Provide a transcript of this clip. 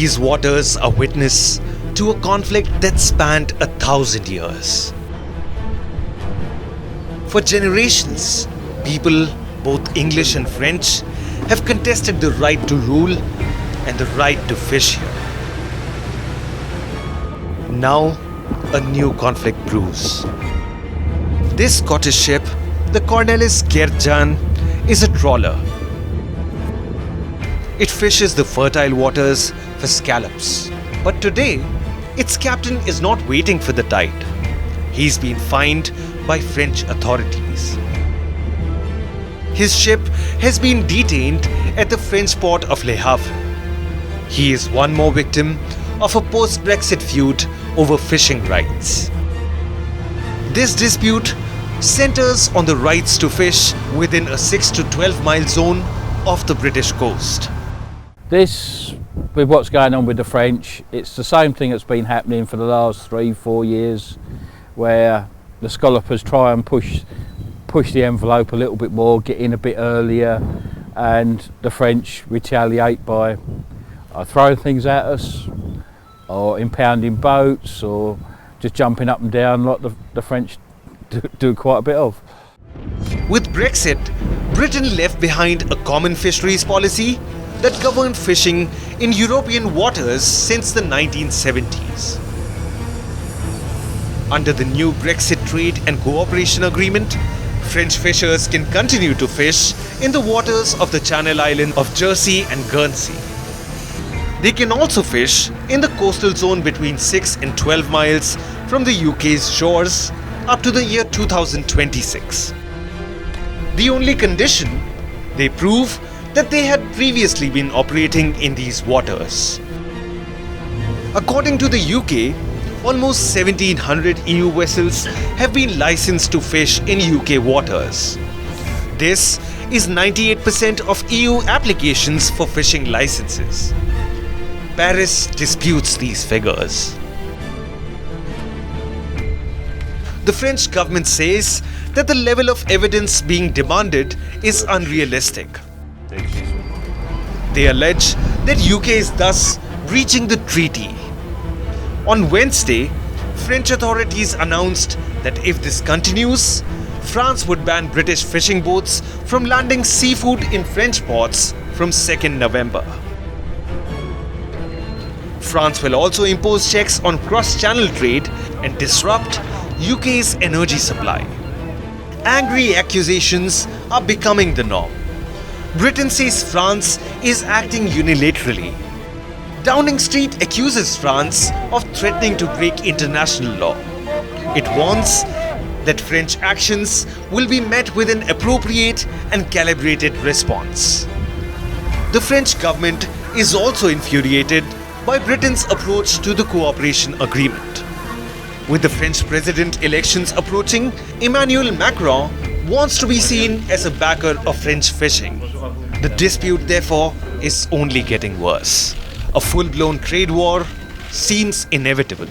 These waters are witness to a conflict that spanned 1,000 years. For generations, people, both English and French, have contested the right to rule and the right to fish here. Now, a new conflict brews. This Scottish ship, the Cornelis Cairdean, is a trawler. It fishes the fertile waters for scallops. But today, its captain is not waiting for the tide. He's been fined by French authorities. His ship has been detained at the French port of Le Havre. He is one more victim of a post-Brexit feud over fishing rights. This dispute centers on the rights to fish within a 6 to 12 mile zone off the British coast. This, with what's going on with the French, it's the same thing that's been happening for the last 3-4 years, where the scallopers try and push the envelope a little bit more, get in a bit earlier, and the French retaliate by throwing things at us, or impounding boats, or just jumping up and down like the French do quite a bit of. With Brexit, Britain left behind a common fisheries policy that governed fishing in European waters since the 1970s. Under the new Brexit Trade and Cooperation Agreement, French fishers can continue to fish in the waters of the Channel Islands of Jersey and Guernsey. They can also fish in the coastal zone between 6 and 12 miles from the UK's shores up to the year 2026. The only condition, they prove that they had previously been operating in these waters. According to the UK, almost 1,700 EU vessels have been licensed to fish in UK waters. This is 98% of EU applications for fishing licenses. Paris disputes these figures. The French government says that the level of evidence being demanded is unrealistic. They allege that UK is thus breaching the treaty. On Wednesday, French authorities announced that if this continues, France would ban British fishing boats from landing seafood in French ports from 2nd November. France will also impose checks on cross-channel trade and disrupt UK's energy supply. Angry accusations are becoming the norm. Britain says France is acting unilaterally. Downing Street accuses France of threatening to break international law. It warns that French actions will be met with an appropriate and calibrated response. The French government is also infuriated by Britain's approach to the cooperation agreement. With the French president elections approaching, Emmanuel Macron wants to be seen as a backer of French fishing. The dispute, therefore, is only getting worse. A full-blown trade war seems inevitable.